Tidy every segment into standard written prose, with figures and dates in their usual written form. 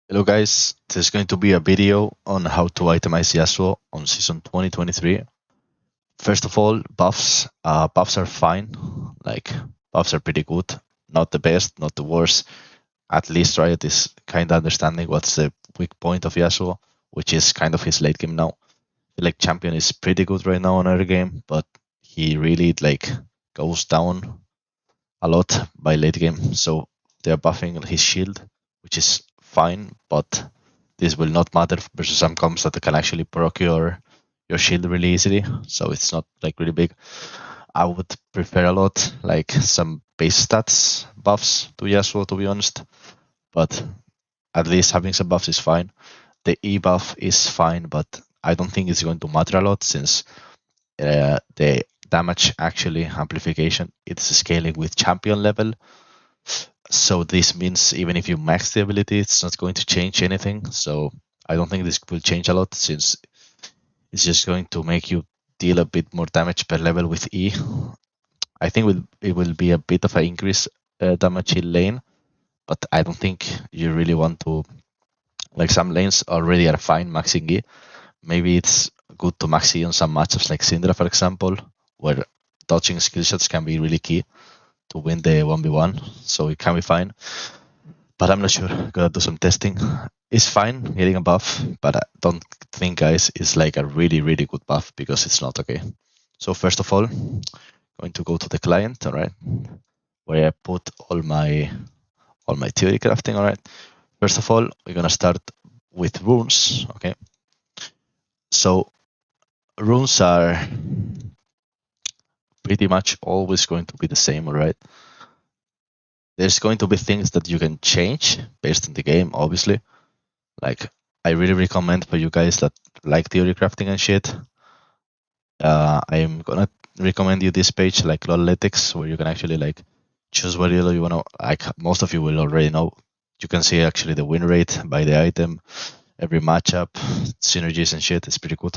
Hello guys, this is going to be a video on how to itemize Yasuo on season 2023. First of all, buffs. Buffs are fine. Like, buffs are pretty good. Not the best, not the worst. At least Riot is kind of understanding what's the weak point of Yasuo, which is kind of his late game now. I feel like Champion is pretty good right now on early game, but he really goes down a lot by late game. So they're buffing his shield, which is fine, but this will not matter versus some comps that can actually proc your shield really easily. So it's not like really big. I would prefer a lot like some base stats buffs to Yasuo, to be honest. But at least having some buffs is fine. The E buff is fine, but I don't think it's going to matter a lot since the damage actually amplification it's scaling with champion level. So this means even if you max the ability, it's not going to change anything. So I don't think this will change a lot since it's just going to make you deal a bit more damage per level with E. I think it will be a bit of an increase damage in lane, but I don't think you really want to. Like some lanes already are fine maxing E. Maybe it's good to max E on some matchups like Syndra, for example, where dodging skill shots can be really key to win the 1v1. So it can be fine. But I'm not sure. Gotta do some testing. It's fine getting a buff, but I don't think, guys, it's like a really, really good buff because it's not okay. So first of all, going to go to the client, all right, where I put all my theory crafting, all right. First of all, we're gonna start with runes, okay. So runes are pretty much always going to be the same, all right. There's going to be things that you can change based on the game, obviously. Like, I really recommend for you guys that like theory crafting and shit. I'm gonna recommend you this page, like Loletics, where you can actually like choose what you wanna. Like most of you will already know. You can see actually the win rate by the item, every matchup, synergies and shit. It's pretty good.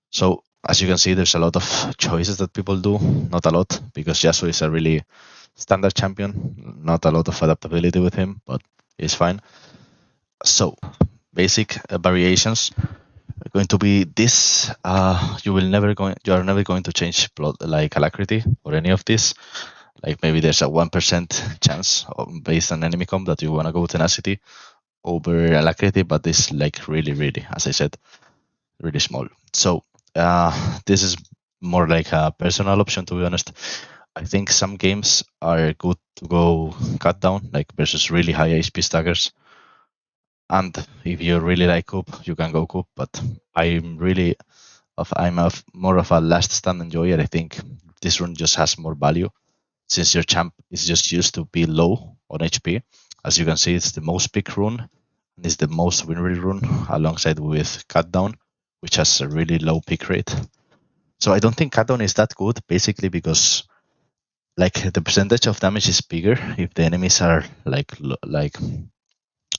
So as you can see, there's a lot of choices that people do. Not a lot because Yasuo is a really standard champion. Not a lot of adaptability with him, but it's fine. So basic variations are going to be this. You are never going to change plot like alacrity or any of this. Like maybe there's a 1% chance based on enemy comp that you want to go tenacity over alacrity, but this like really, as I said, really small. So this is more like a personal option, to be honest. I think some games are good to go cut down, like versus really high HP stackers. And if you really like Coop, you can go Coop. But I'm more of a last stand enjoyer. I think this rune just has more value since your champ is just used to be low on HP. As you can see, it's the most pick rune and it's the most win rate rune alongside with Cut Down, which has a really low pick rate. So I don't think Cut Down is that good, basically because like the percentage of damage is bigger if the enemies are like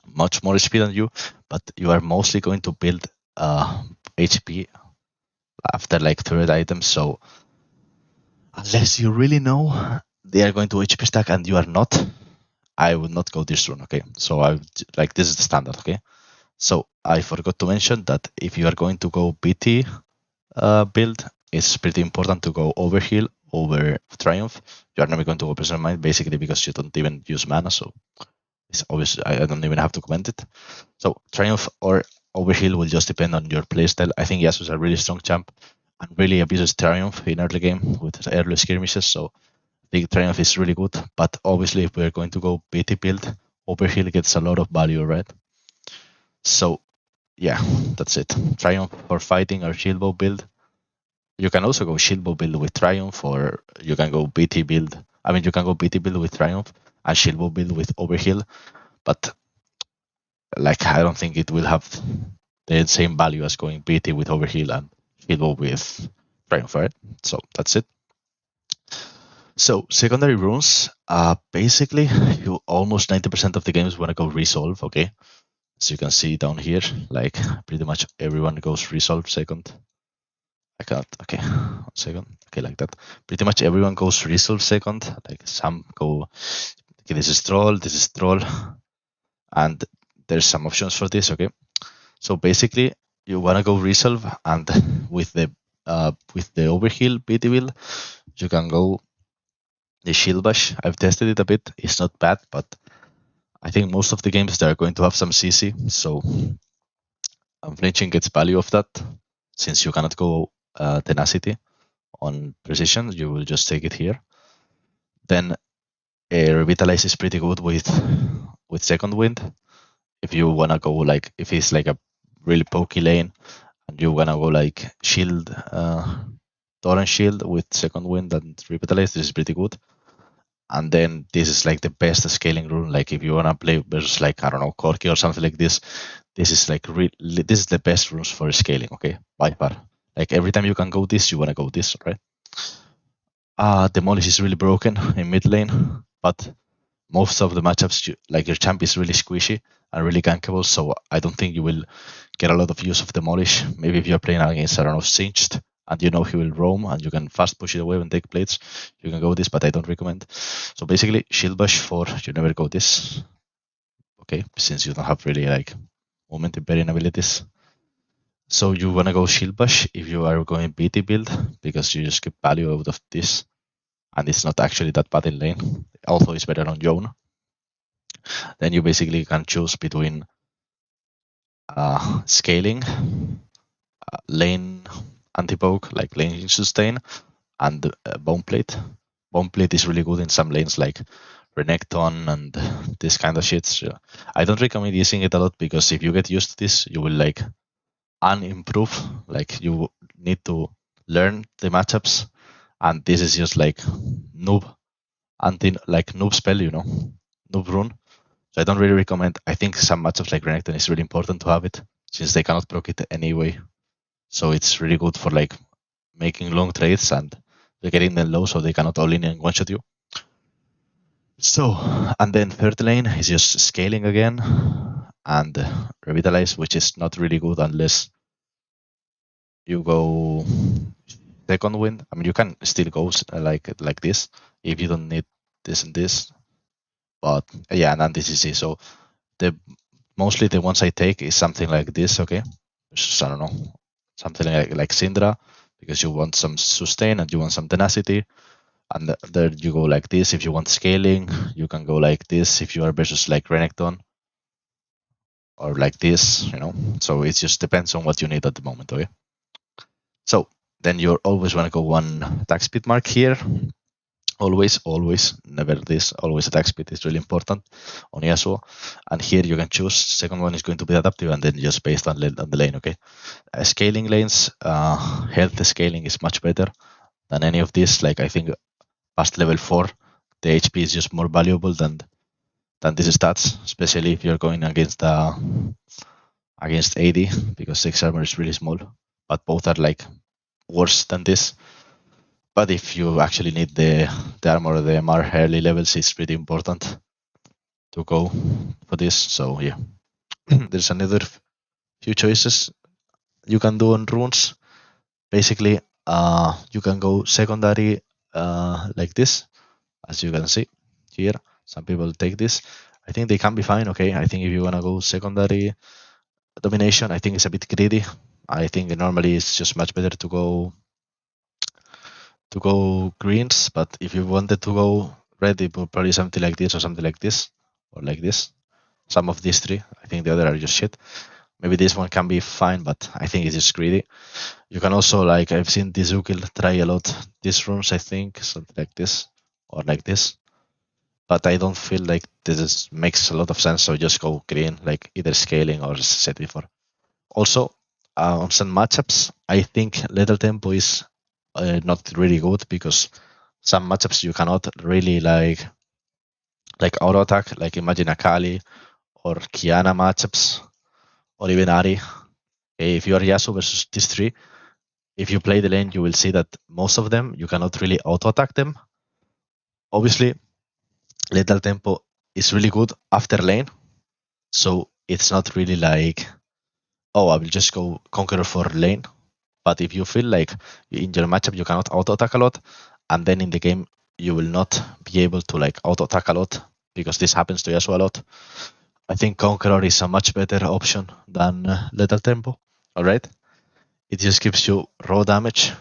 much more HP than you, but you are mostly going to build HP after like third items. So unless you really know they are going to HP stack and you are not, I would not go this rune. Okay, so I like this is the standard. Okay, so I forgot to mention that if you are going to go BT build, it's pretty important to go overheal over Triumph. You are never going to go Present Mind basically because you don't even use mana, so it's obvious. I don't even have to comment it. So Triumph or Overheal will just depend on your playstyle. I think Yasuo is a really strong champ and really abuses Triumph in early game with early skirmishes. So I think Triumph is really good. But obviously, if we're going to go BT build, Overheal gets a lot of value, right? So yeah, that's it. Triumph for fighting or Shieldbow build. You can also go Shieldbow build with Triumph, or you can go BT build. I mean, you can go BT build with Triumph and Shieldbow build with Overheal. But like I don't think it will have the same value as going BT with Overheal and Shieldbow with Triumph, right? So that's it. So secondary runes, basically you almost 90% of the games want to go Resolve, okay? So you can see down here, like pretty much everyone goes Resolve second. I can't, okay, 1 second, okay, like that. Pretty much everyone goes Resolve second, like some go, okay, this is Troll, and there's some options for this, okay? So basically, you wanna go resolve, and with the overheal BT build, you can go the shield bash. I've tested it a bit. It's not bad, but I think most of the games they are going to have some CC, so flinching gets value of that. Since you cannot go tenacity on precision, you will just take it here. Then revitalize is pretty good with second wind. If you wanna go like, if it's like a really pokey lane and you wanna go like shield, torrent shield with second wind and revitalize, this is pretty good. And then this is like the best scaling rune. Like if you wanna play versus like, I don't know, Corki or something like this, this is like this is the best runes for scaling, okay, by far. Like every time you can go this, you wanna go this, right? Demolish is really broken in mid lane, but most of the matchups, like your champ is really squishy and really gankable, so I don't think you will get a lot of use of Demolish. Maybe if you're playing against, I don't know, Singed, and you know he will roam and you can fast push it away and take plates, you can go this, but I don't recommend. So basically, Shield Bash for you never go this, okay, since you don't have really like moment impairing abilities. So you wanna go Shield Bash if you are going BT build, because you just get value out of this, and it's not actually that bad in lane. Also, it's better on Yone. Then you basically can choose between scaling, lane anti-poke, like lane sustain, and bone plate. Bone plate is really good in some lanes like Renekton and this kind of shit. So I don't recommend using it a lot, because if you get used to this, you will like unimprove. Like you need to learn the matchups, and this is just like noob noob spell, you know, noob rune. So I don't really recommend. I think some matchups like Renekton is really important to have it, since they cannot proc it anyway. So it's really good for like making long trades and getting them low so they cannot all in and one shot you. So, and then third lane is just scaling again and revitalize, which is not really good unless you go second wind. I mean, you can still go like this if you don't need this and this, but yeah, and then this is it. So the mostly the ones I take is something like this, okay? Just, I don't know, something like Syndra, because you want some sustain and you want some tenacity. And there you go like this. If you want scaling, you can go like this if you are versus like Renekton, or like this, you know. So it just depends on what you need at the moment, okay? So then you always want to go one attack speed mark here. Always, never this. Always attack speed is really important on Yasuo. And here you can choose. Second one is going to be adaptive, and then just based on the lane, okay? Scaling lanes, health scaling is much better than any of this. Like I think past level 4, the HP is just more valuable than these stats, especially if you're going against AD, because 6 armor is really small. But both are like worse than this. But if you actually need the armor or the MR early levels, it's pretty important to go for this. So yeah, there's another few choices you can do on runes. Basically, you can go secondary like this, as you can see here. Some people take this. I think they can be fine, okay? I think if you wanna go secondary domination, I think it's a bit greedy. I think normally it's just much better to go greens, but if you wanted to go red, it would probably something like this or something like this, or like this. Some of these three. I think the other are just shit. Maybe this one can be fine, but I think it's just greedy. You can also, like, I've seen Dizukil try a lot these runes, I think, something like this, or like this. But I don't feel like this makes a lot of sense, so just go green, like either scaling or as said before. Also, on some matchups, I think Lethal Tempo is not really good, because some matchups you cannot really like auto attack, like imagine Akali or Kiana matchups, or even Ari. If you are Yasuo versus these three, if you play the lane, you will see that most of them you cannot really auto attack them. Obviously, Lethal Tempo is really good after lane, so it's not really like, oh, I will just go Conqueror for lane. But if you feel like in your matchup you cannot auto attack a lot, and then in the game you will not be able to like auto attack a lot, because this happens to Yasuo a lot, I think Conqueror is a much better option than Lethal Tempo. Alright? It just gives you raw damage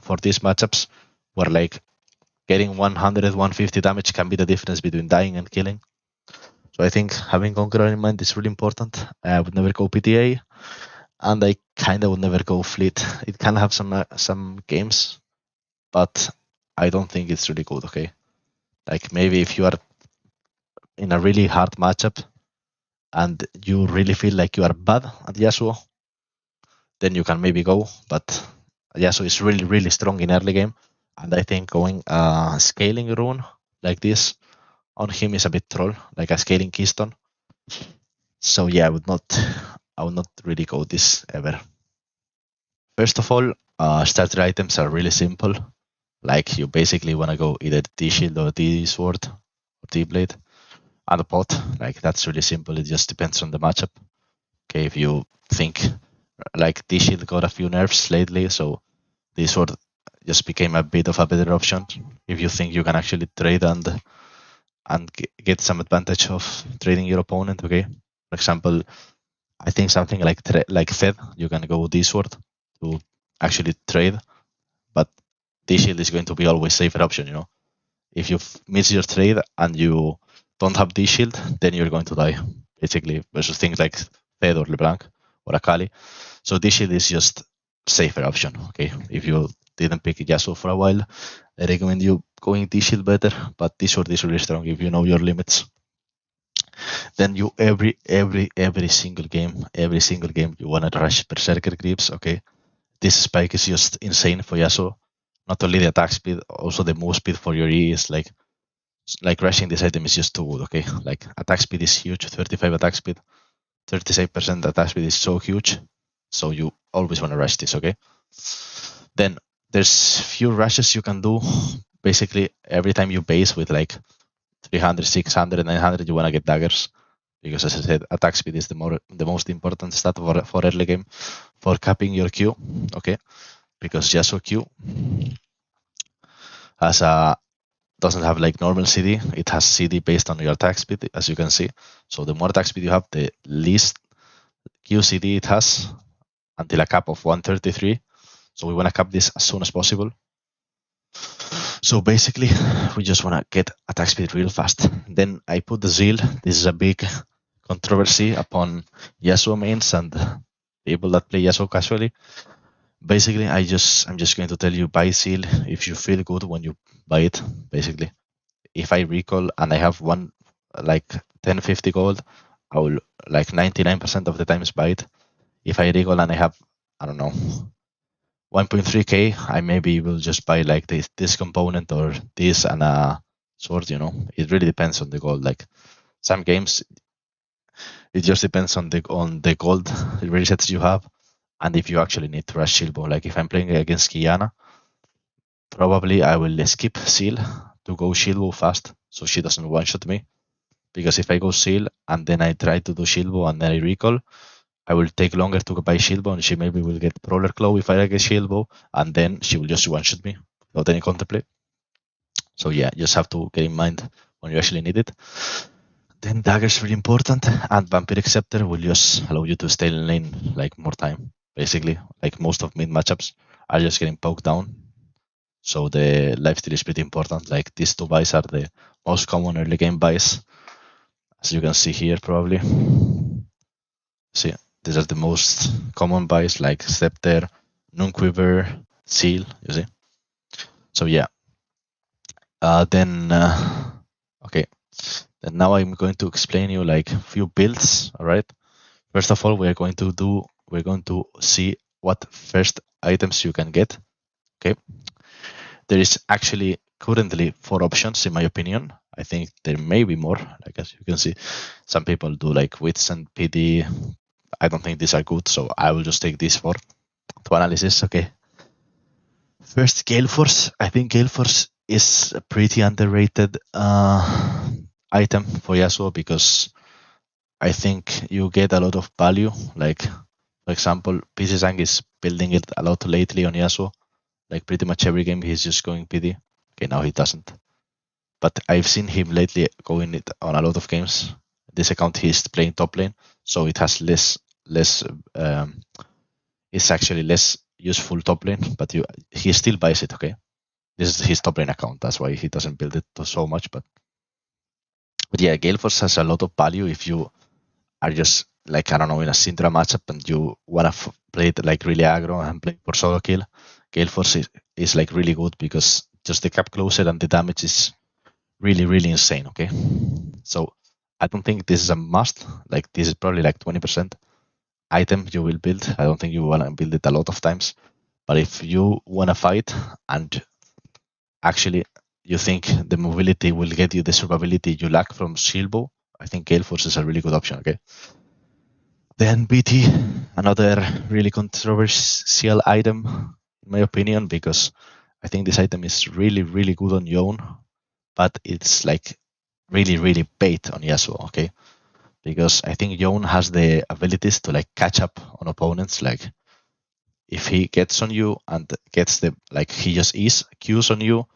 for these matchups where like getting 100, 150 damage can be the difference between dying and killing. So I think having Conqueror in mind is really important. I would never go PTA, and I kind of would never go Fleet. It can have some games, but I don't think it's really good, okay? Like maybe if you are in a really hard matchup and you really feel like you are bad at Yasuo, then you can maybe go, but Yasuo is really, really strong in early game, and I think going scaling rune like this on him is a bit troll, like a scaling keystone. So yeah, I would not really go this ever. First of all, starter items are really simple. Like you basically want to go either D-Shield or D-Sword or D-Blade and a pot. Like that's really simple. It just depends on the matchup. Okay, if you think like D-Shield got a few nerfs lately, so D-Sword just became a bit of a better option. If you think you can actually trade and get some advantage of trading your opponent, okay? For example, I think something like Fed, you can go D-Sword to actually trade, but D-Shield is going to be always safer option, you know? If you miss your trade and you don't have D-Shield, then you're going to die, basically, versus things like Fed or LeBlanc or Akali. So D-Shield is just safer option, okay? If you didn't pick Yasuo for a while, I recommend you going D-Shield better, but D-Sword is really strong if you know your limits. Then you every single game you wanna rush Berserker creeps, okay? This spike is just insane for Yasuo. Not only the attack speed, also the move speed for your E is like rushing this item is just too good, okay? Like attack speed is huge, 35 attack speed, 37% attack speed is so huge. So you always wanna rush this, okay? Then there's few rushes you can do. Basically, every time you base with like 300, 600, 900, you wanna get daggers. Because as I said, attack speed is the most important stat for early game for capping your Q, okay? Because Yasuo Q doesn't have like normal CD, it has CD based on your attack speed, as you can see. So the more attack speed you have, the least Q CD it has until a cap of 133. So we want to cap this as soon as possible. So basically, we just want to get attack speed real fast. Then I put the Zeal. This is a big controversy upon Yasuo mains and people that play Yasuo casually. Basically, I'm just going to tell you buy Zeal if you feel good when you buy it. Basically, if I recall and I have one like 1050 gold, I will like 99% of the times buy it. If I recall and I have, I don't know, 1.3k, I maybe will just buy like this component or this and a sword, you know. It really depends on the gold. Like some games, it just depends on the gold resets you have and if you actually need to rush Shilbo. Like if I'm playing against Kiana, probably I will skip Seal to go Shilbo fast so she doesn't one-shot me. Because if I go Seal and then I try to do Shilbo and then I recall, I will take longer to buy Shilbo and she maybe will get Prowler Claw if I get Shilbo and then she will just one-shot me without any contemplate. So yeah, just have to get in mind when you actually need it. Then Dagger is really important and Vampiric Scepter will just allow you to stay in lane like more time. Basically, like most of mid matchups are just getting poked down. So the lifesteal is pretty important. Like these two buys are the most common early game buys. As you can see here probably. See, these are the most common buys like Scepter, Noonquiver, Seal, you see. So yeah. Okay. Then now I'm going to explain you like a few builds, alright? First of all, we're going to see what first items you can get. Okay. There is actually currently 4 options in my opinion. I think there may be more, like as you can see. Some people do like Wits and PD. I don't think these are good, so I will just take these 4 to analysis. Okay. First, Gale Force. I think Gale Force is a pretty underrated item for Yasuo because I think you get a lot of value. Like, for example, PC Sang is building it a lot lately on Yasuo. Like pretty much every game he's just going PD. Okay, now he doesn't. But I've seen him lately going it on a lot of games. this account he's playing top lane, so it has less it's actually less useful top lane, but he still buys it, okay? This is his top lane account, that's why he doesn't build it so much, but yeah, Gale Force has a lot of value if you are just like, I don't know, in a Syndra matchup and you wanna play it like really aggro and play for solo kill. Gale Force is like really good because just the cap closer and the damage is really, really insane, okay? So I don't think this is a must. Like this is probably like 20% item you will build. I don't think you wanna build it a lot of times. But if you wanna fight and actually you think the mobility will get you the survivability you lack from Shieldbow, I think Gale Force is a really good option, okay? Then BT, another really controversial item, in my opinion, because I think this item is really, really good on Yone, but it's like really, really bait on Yasuo, okay? Because I think Yone has the abilities to like catch up on opponents. Like if he gets on you and gets the, like he just Qs on you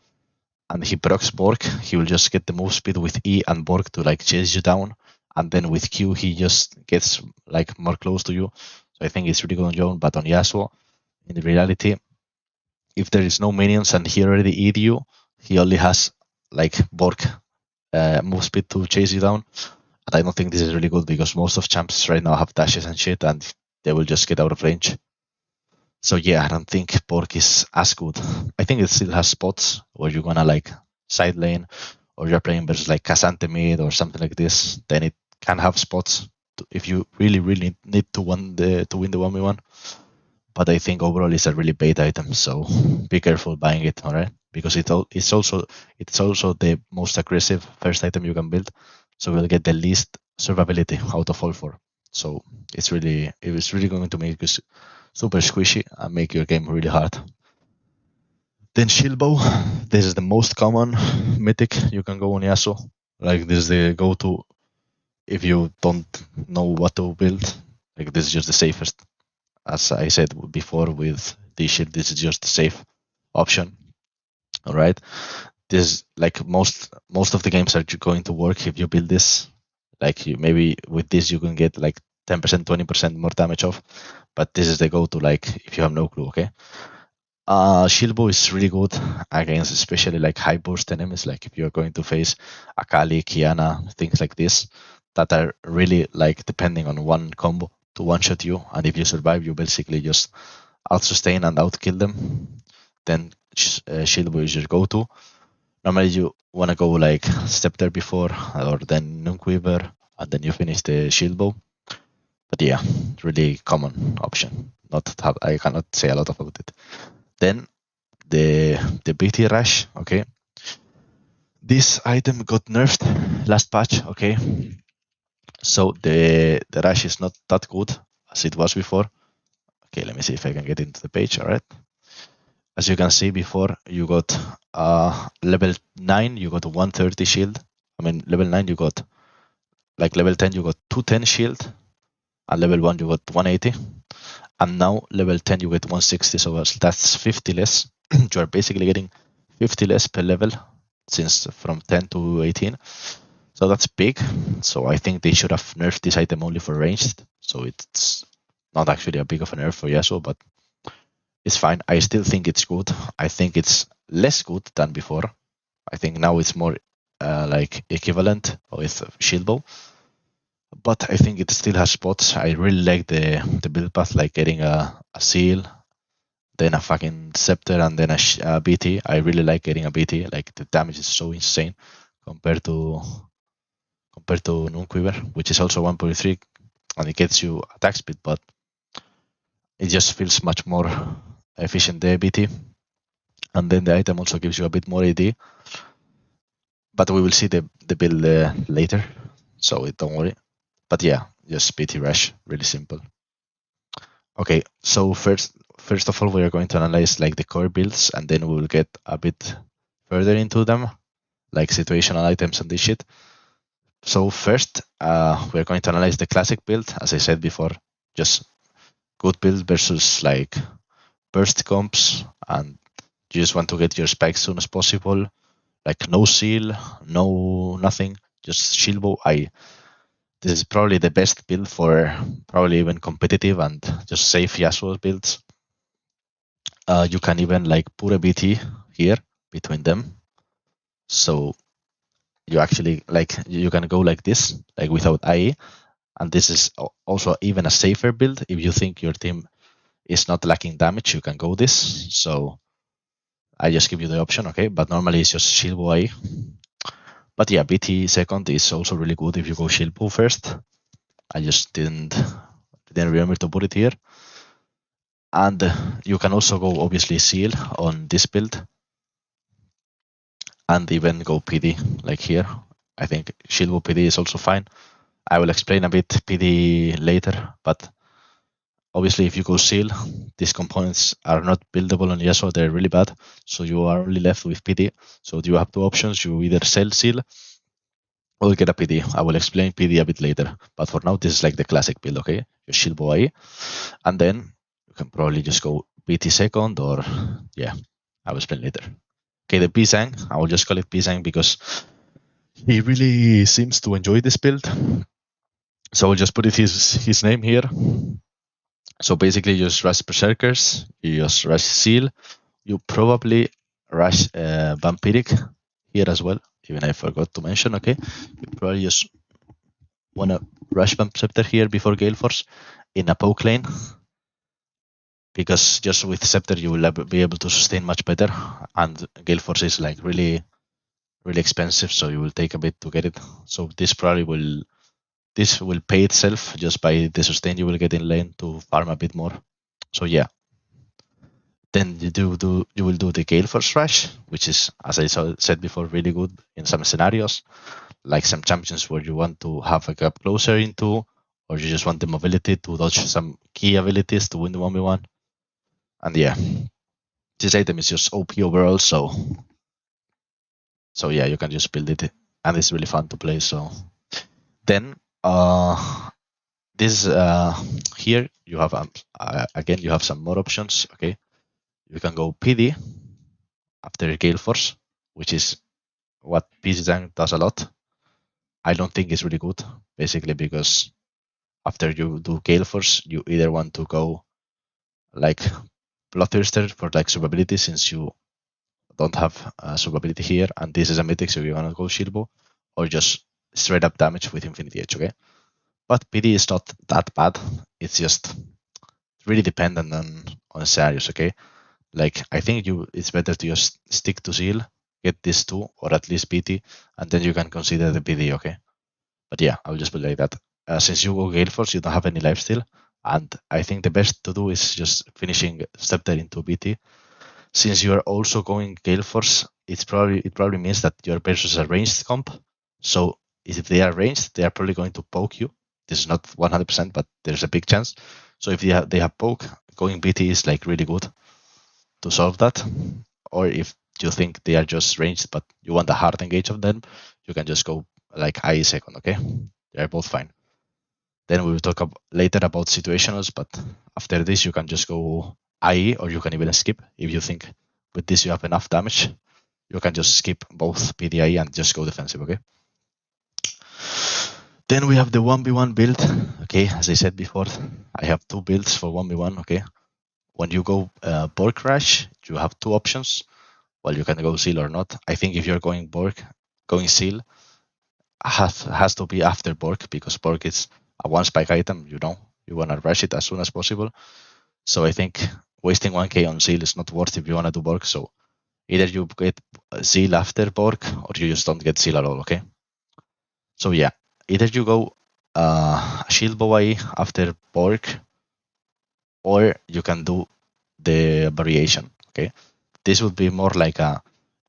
and he procs Borg, he will just get the move speed with E and Borg to like chase you down. And then with Q, he just gets like more close to you. So I think it's really good on Yone, but on Yasuo, in reality, if there is no minions and he already E'd you, he only has like Borg move speed to chase you down. And I don't think this is really good because most of champs right now have dashes and shit and they will just get out of range. So yeah, I don't think Borg is as good. I think it still has spots where you're gonna like side lane or you're playing versus like Cassante mid or something like this. Then it can have spots if you really, really need to win the 1v1. But I think overall it's a really bait item, so be careful buying it, alright? Because it's also the most aggressive first item you can build, so we'll get the least survivability out of all four. So it's really going to make you super squishy and make your game really hard. Then Shieldbow, this is the most common mythic you can go on Yasuo. Like this is the go-to if you don't know what to build. Like this is just the safest. As I said before with the shield, this is just the safe option. All right. This like most of the games are going to work if you build this. Like maybe with this you can get like 10%, 20% more damage off, but this is the go-to like if you have no clue, okay? Shieldbow is really good against especially like high burst enemies, like if you're going to face Akali, Kiana, things like this, that are really like depending on one combo to one-shot you, and if you survive, you basically just out-sustain and out-kill them. Then Shieldbow is your go-to. Normally you want to go like Scepter before, or then Nukeweaver, and then you finish the Shieldbow. But yeah, really common option. I cannot say a lot about it. Then the BT Rush, okay. This item got nerfed last patch, okay. So the Rush is not that good as it was before. Okay, let me see if I can get into the page, alright. As you can see before, you got level 9, you got 130 shield. I mean, level 9, you got, like level 10, you got 210 shield. And level 1, you got 180. And now level 10, you get 160, so that's 50 less. You are basically getting 50 less per level since from 10 to 18. So that's big. So I think they should have nerfed this item only for ranged. So it's not actually a big of a nerf for Yasuo, but it's fine. I still think it's good. I think it's less good than before. I think now it's more like equivalent with Shieldbow. But I think it still has spots. I really like the build path, like getting a seal, then a fucking scepter, and then a BT. I really like getting a BT. Like the damage is so insane compared to Nukeweaver, which is also 1.3, and it gets you attack speed, but it just feels much more efficient, the BT. And then the item also gives you a bit more AD. But we will see the build later, so don't worry. But yeah, just BT Rush, really simple. Okay, so first of all, we are going to analyze like the core builds, and then we will get a bit further into them, like situational items and this shit. So first, we're going to analyze the classic build, as I said before, just good build versus like burst comps, and you just want to get your spikes as soon as possible, like no seal, no nothing, just Shieldbow. This is probably the best build for probably even competitive and just safe Yasuo builds. You can even like put a BT here between them. So you actually like you can go like this, like without IE. And this is also even a safer build. If you think your team is not lacking damage, you can go this. So I just give you the option, okay? But normally it's just Shilbo IE. But yeah, BT second is also really good if you go Shilbo first. I just didn't remember to put it here. And you can also go obviously Seal on this build. And even go PD like here. I think Shilbo PD is also fine. I will explain a bit PD later, but obviously if you go Seal, these components are not buildable on Yasuo, they're really bad. So you are only left with PD. So you have two options, you either sell Seal or get a PD. I will explain PD a bit later. But for now, this is like the classic build, okay? Your Shilbo IE. And then you can probably just go BT second or yeah, I will explain later. Okay, the Pisang, I will just call it Pisang because he really seems to enjoy this build. So I'll just put his name here. So basically you just rush Berserkers, you just rush Seal, you probably rush Vampiric here as well, even I forgot to mention, okay? You probably just want to rush Vamp Scepter here before Gale Force in a poke lane, because just with Scepter you will be able to sustain much better, and Gale Force is like really expensive, so you will take a bit to get it. So this probably will pay itself just by the sustain you will get in lane to farm a bit more. So yeah. Then you will do the Gale Force Rush, which is, as I said before, really good in some scenarios, like some champions where you want to have a gap closer into, or you just want the mobility to dodge some key abilities to win the 1v1. And yeah, this item is just OP overall, so yeah, you can just build it, and it's really fun to play. So then this here you have again you have some more options. Okay, you can go PD after Gale Force, which is what PCZang does a lot. I don't think it's really good, basically because after you do Gale Force, you either want to go like Bloodthirster for like survivability, since you don't have survivability here, and this is a mythic, so you want to go Shilbo, or just straight up damage with Infinity Edge, okay? But PD is not that bad. It's just really dependent on scenarios, okay? Like I think it's better to just stick to Seal, get this two, or at least PT, and then you can consider the PD, okay? But yeah, I'll just put it like that. Since you go Gale Force, you don't have any lifesteal, and I think the best to do is just finishing Scepter into BT. Since you are also going Gale Force, it probably means that your versus a ranged comp. So if they are ranged, they are probably going to poke you. This is not 100%, but there's a big chance. So if they have poke, going BT is like really good to solve that. Or if you think they are just ranged, but you want a hard engage of them, you can just go like IE second, okay? They're both fine. Then we will talk later about situationals, but after this you can just go IE, or you can even skip if you think with this you have enough damage. You can just skip both PDIE and just go defensive, okay? Then we have the 1v1 build. Okay, as I said before, I have two builds for 1v1, okay? When you go Borg Rush, you have two options. Well, you can go Seal or not. I think if you're going Borg, going Seal has to be after Borg, because Borg is a one spike item, you know. You want to rush it as soon as possible. So I think wasting 1k on Seal is not worth if you want to do Borg. So either you get Seal after Borg, or you just don't get Seal at all, okay? So yeah, either you go Shield Bow IE after Borg, or you can do the variation, okay? This would be more like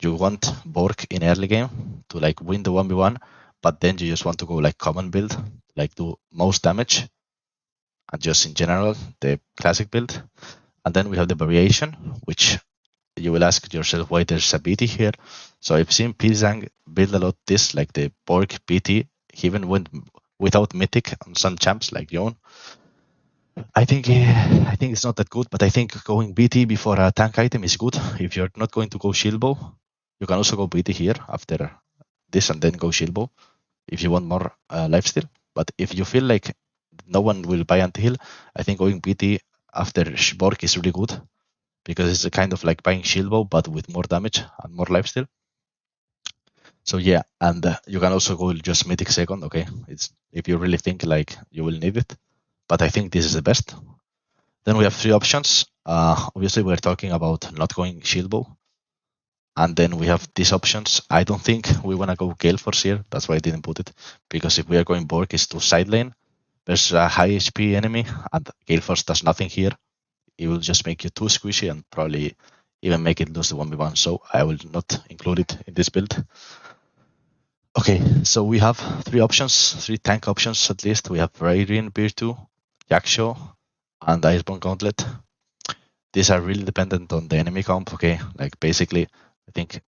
you want Borg in early game to like win the 1v1, but then you just want to go like common build, like do most damage, and just in general, the classic build. And then we have the variation, which you will ask yourself why there's a BT here. So I've seen Pizang build a lot this, like the Borg BT. He even went without Mythic on some champs like Yon. I think it's not that good, but I think going BT before a tank item is good. If you're not going to go Shield Bow, you can also go BT here after this and then go Shield Bow if you want more lifesteal. But if you feel like no one will buy anti-heal, I think going BT after Borg is really good, because it's a kind of like buying shield bow but with more damage and more lifesteal. So yeah, and you can also go just mythic second. Okay, it's if you really think like you will need it, but I think this is the best. Then we have 3 options. Obviously, we're talking about not going shield bow, and then we have these options. I don't think we want to go Gale Force here. That's why I didn't put it, because if we are going Borg is to side lane, there's a high HP enemy, and Gale Force does nothing here. It will just make you too squishy and probably even make it lose the 1v1. So I will not include it in this build. Okay, so we have 3 options, 3 tank options at least. We have Radiant, Beer 2, Yasuo, and Iceborne Gauntlet. These are really dependent on the enemy comp. Okay, like basically, I think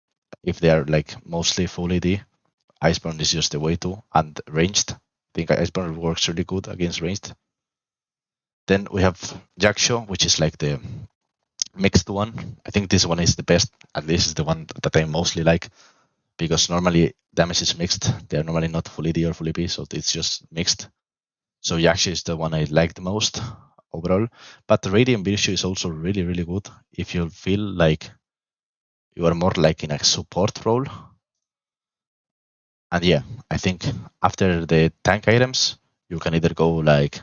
if they are like mostly full AD, Iceborne is just the way to, and ranged. I think Iceborne works really good against ranged. Then we have Yasuo, which is like the mixed one. I think this one is the best, at least is the one that I mostly like, because normally damage is mixed. They are normally not full AD or full AP, so it's just mixed. So Yasuo is the one I like the most overall. But the Radiant Virtue is also really, really good if you feel like you are more like in a support role. And yeah, I think after the tank items, you can either go like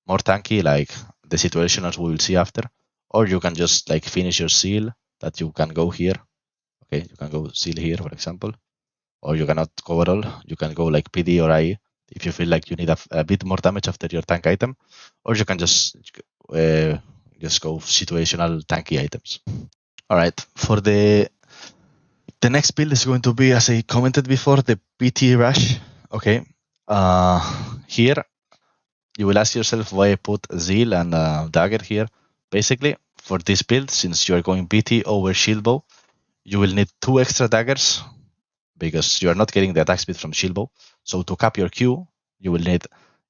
more tanky, like the situationals we will see after, or you can just like finish your seal that you can go here. Okay, you can go seal here, for example, or you cannot go at all. You can go like PD or IE if you feel like you need a bit more damage after your tank item, or you can just go situational tanky items. All right, for the next build is going to be, as I commented before, the PT Rush. Okay, here you will ask yourself why I put Zeal and Dagger here. Basically, for this build, since you are going PT over Shield Bow, you will need 2 extra daggers, because you are not getting the attack speed from Shield Bow. So to cap your Q, you will need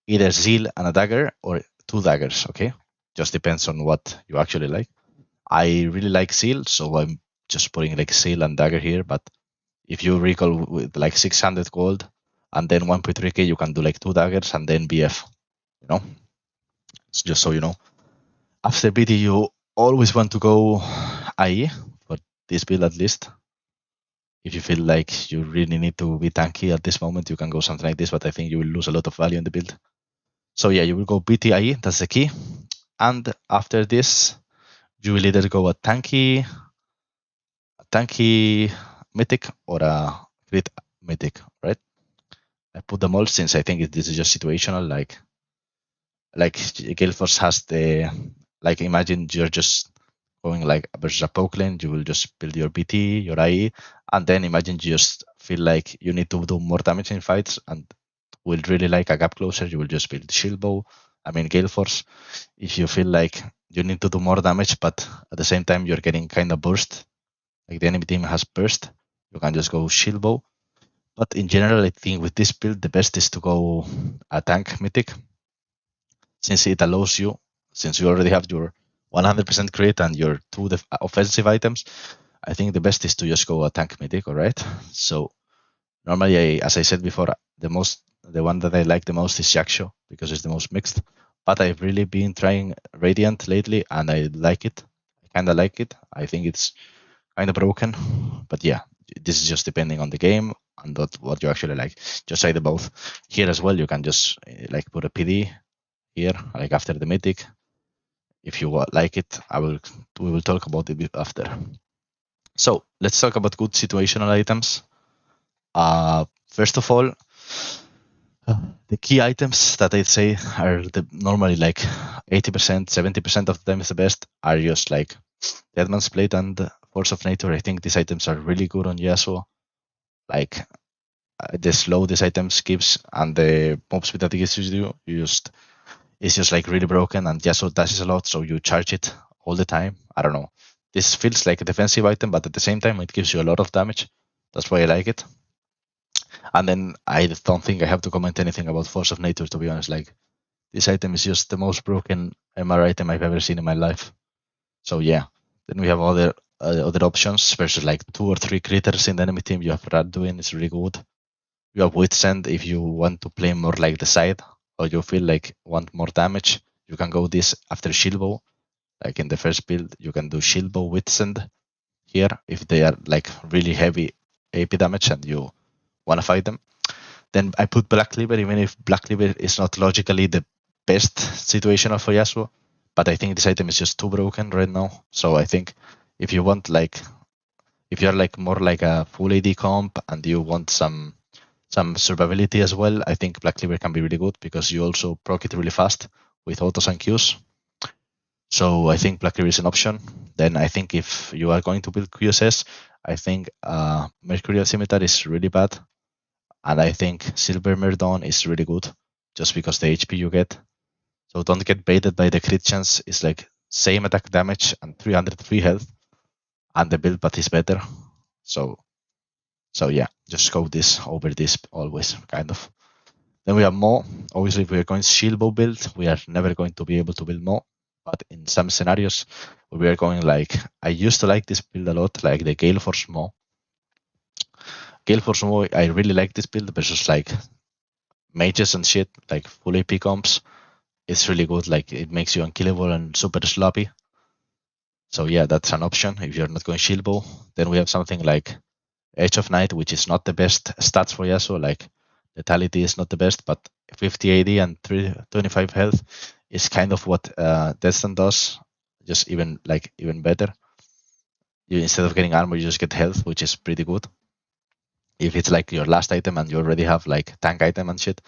either Zeal and a dagger or 2 daggers, okay? Just depends on what you actually like. I really like Zeal, so I'm just putting like Zeal and dagger here, but if you recall with like 600 gold and then 1.3k, you can do like 2 daggers and then BF, you know? It's just so you know. After BT, you always want to go IE, for this build at least. If you feel like you really need to be tanky at this moment, you can go something like this, but I think you will lose a lot of value in the build. So yeah, you will go BT IE, that's the key. And after this, you will either go a tanky mythic or a crit mythic, right? I put them all since I think this is just situational. Like Gale Force has the, like, imagine you're just going like versus a poke lane, you will just build your BT, your IE, and then imagine you just feel like you need to do more damage in fights and will really like a gap closer, you will just build Shield Bow. I mean Gale Force. If you feel like you need to do more damage, but at the same time you're getting kind of burst, like the enemy team has burst, you can just go Shield Bow. But in general, I think with this build, the best is to go a tank mythic, since it allows you, since you already have your 100% crit and your 2 offensive items, I think the best is to just go a tank mythic, alright? So normally, as I said before, the one that I like the most is Yasuo, because it's the most mixed. But I've really been trying Radiant lately, and I like it. I kind of like it. I think it's kind of broken. But yeah, this is just depending on the game and what you actually like. Just try the both. Here as well, you can just like put a PD here, like after the mythic. If you like it, we will talk about it after. So let's talk about good situational items. First of all, the key items that I'd say are normally like 80%, 70% of the time is the best, are just like Deadman's Blade and Force of Nature. I think these items are really good on Yasuo. Like the slow these items gives and the mob speed that it gives you, it's just like really broken, and Yasuo dashes a lot, so you charge it all the time. I don't know. This feels like a defensive item, but at the same time, it gives you a lot of damage. That's why I like it. And then I don't think I have to comment anything about Force of Nature, to be honest. Like, this item is just the most broken MR item I've ever seen in my life. So yeah. Then we have other options versus like 2 or 3 critters in the enemy team. You have Radduin, it's really good. You have Witsend if you want to play more like the side, or you feel like want more damage. You can go this after Shilbo. Like in the first build, you can do Shilbo Witsend here if they are like really heavy AP damage and you want to fight them. Then I put Black Cleaver, even if Black Cleaver is not logically the best situational for Yasuo. But I think this item is just too broken right now. So I think if you want like, if you're like more like a full AD comp and you want some survivability as well, I think Black Cleaver can be really good because you also proc it really fast with autos and Qs. So I think Black Cleaver is an option. Then I think if you are going to build QSS, I think Mercurial Scimitar is really bad. And I think Silver Merdon is really good just because the HP you get. So don't get baited by the crit chance. It's like same attack damage and 303 health, and the build path is better. So yeah, just go this over this always, kind of. Then we have Mo. Obviously, if we are going Shilbo build, we are never going to be able to build Mo. But in some scenarios, we are going like, I used to like this build a lot, like the Gale Force Mo. Gale Force Mo, I really like this build versus like mages and shit, like full AP comps. It's really good, like it makes you unkillable and super sloppy. So yeah, that's an option if you're not going Shilbo. Then we have something like Edge of Night, which is not the best stats for Yasuo, like lethality is not the best, but 50 AD and 25 health is kind of what Destin does, just even better. You, instead of getting armor, you just get health, which is pretty good. If it's like your last item and you already have like tank item and shit,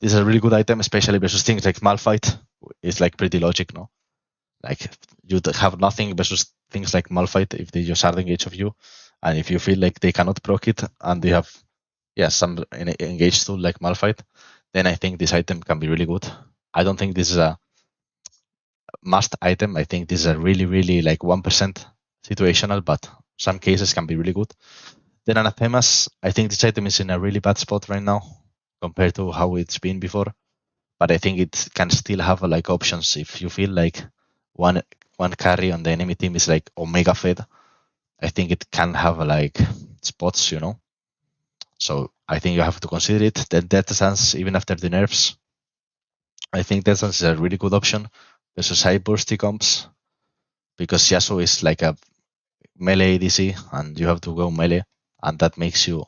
this is a really good item, especially versus things like Malphite. It's like pretty logic, no? Like you have nothing versus things like Malphite if they just hard engage of you, and if you feel like they cannot proc it and they have some engage tool like Malphite, then I think this item can be really good. I don't think this is a must item. I think this is a really like 1% situational, but some cases can be really good. Then Anathemas, I think this item is in a really bad spot right now compared to how it's been before. But I think it can still have like options if you feel like one carry on the enemy team is like Omega fed. I think it can have like spots, you know. So I think you have to consider it. Then Death Essence, even after the nerfs, I think Death Essence is a really good option versus high bursty comps because Yasuo is like a melee ADC and you have to go melee, and that makes you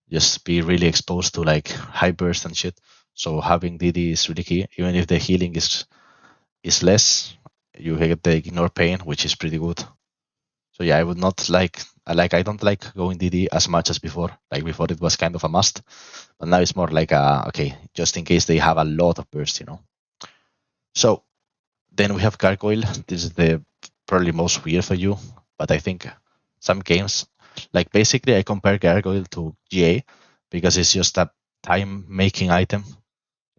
just be really exposed to like high burst and shit. So having DD is really key, even if the healing is less, you get the ignore pain, which is pretty good. So yeah, I would not I don't like going DD as much as before. Like before it was kind of a must, but now it's more like okay, just in case they have a lot of burst, you know. So then we have Gargoyle. This is the probably most weird for you, but I think some games, like basically I compare Gargoyle to GA because it's just a time making item.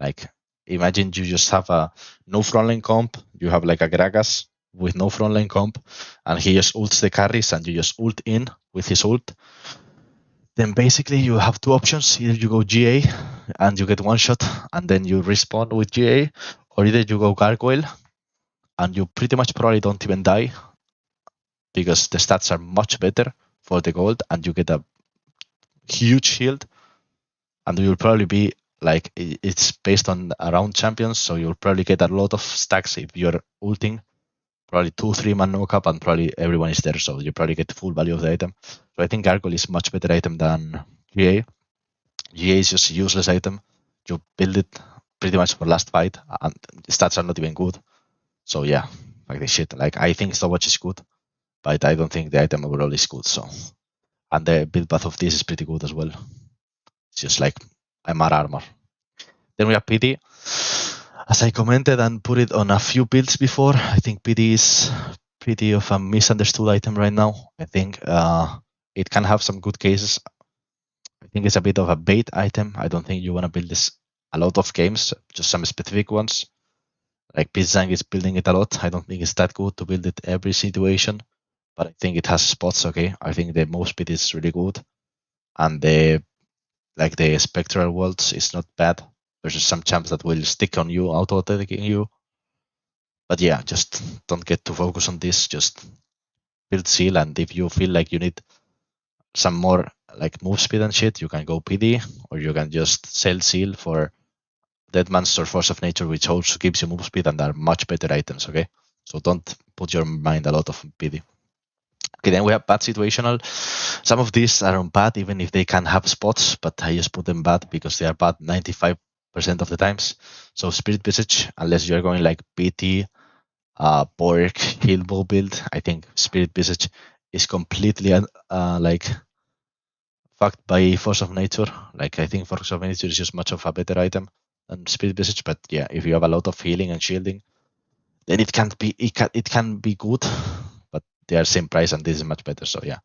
Like imagine you just have a no frontline comp, you have like a Gragas with no frontline comp, and he just ults the carries and you just ult in with his ult. Then basically you have two options. Either you go GA and you get one shot and then you respawn with GA, or either you go Gargoyle and you pretty much probably don't even die because the stats are much better for the gold and you get a huge shield, and you'll probably be like, it's based on around champions, so you'll probably get a lot of stacks if you're ulting, probably 2-3 man no cap, and probably everyone is there, so you probably get the full value of the item. So I think Gargoyle is much better item than GA. GA is just a useless item. You build it pretty much for last fight, and the stats are not even good. So yeah, like the shit. Like I think Stopwatch is good, but I don't think the item overall is good. So, and the build path of this is pretty good as well. It's just like MR armor. Then we have PD. As I commented and put it on a few builds before, I think PD is pretty of a misunderstood item right now. I think it can have some good cases. I think it's a bit of a bait item. I don't think you want to build this a lot of games, just some specific ones. Like Pizzang is building it a lot. I don't think it's that good to build it every situation, but I think it has spots, okay? I think the most bit is really good. And the spectral worlds is not bad versus some champs that will stick on you, auto-attacking you. But yeah, just don't get too focused on this. Just build seal, and if you feel like you need some more like move speed and shit, you can go PD, or you can just sell seal for Dead Man's or Force of Nature, which also gives you move speed and are much better items, okay? So don't put your mind a lot of PD. Okay, then we have bad situational. Some of these are on bad, even if they can have spots, but I just put them bad because they are bad 95% of the times. So Spirit Visage, unless you're going like PT, Bork, Healbow build, I think Spirit Visage is completely like fucked by Force of Nature. Like I think Force of Nature is just much of a better item than Spirit Visage, but yeah, if you have a lot of healing and shielding, then it can be good, but they are same price and this is much better. So yeah,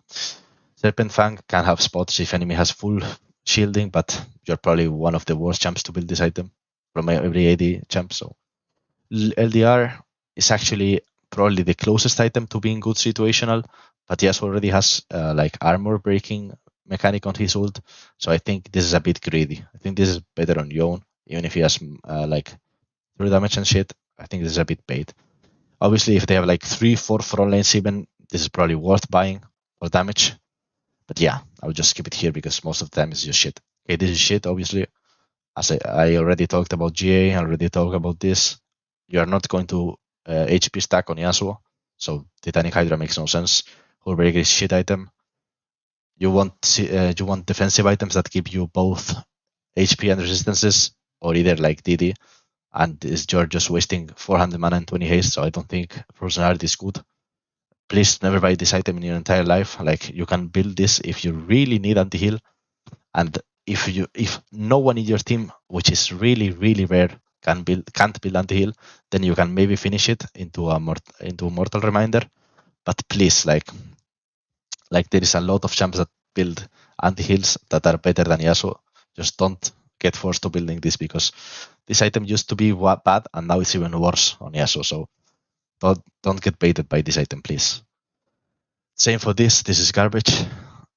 Serpent Fang can have spots if enemy has full shielding, but you're probably one of the worst champs to build this item from every AD champ. So LDR is actually probably the closest item to being good situational, but Yasuo already has like armor breaking mechanic on his ult, so I think this is a bit greedy. I think this is better on Yone, even if he has like through damage and shit. I think this is a bit bait. Obviously, if they have like 3-4 front lanes even, this is probably worth buying for damage. But yeah, I will just keep it here because most of the time it's just shit. Okay, this is shit, obviously. As I already talked about GA, I already talked about this. You are not going to HP stack on Yasuo, so Titanic Hydra makes no sense. Hullbreaker is shit item. You want defensive items that give you both HP and resistances, or either like DD, and you're just wasting 400 mana and 20 haste, so I don't think Frozen Heart is good. Please never buy this item in your entire life. Like you can build this if you really need anti-heal, and if no one in your team, which is really really rare, can't build anti-heal, then you can maybe finish it into a mortal reminder. But please, like there is a lot of champs that build anti-heals that are better than Yasuo. Just don't get forced to building this because this item used to be bad and now it's even worse on Yasuo. So don't get baited by this item, please. Same for this. This is garbage.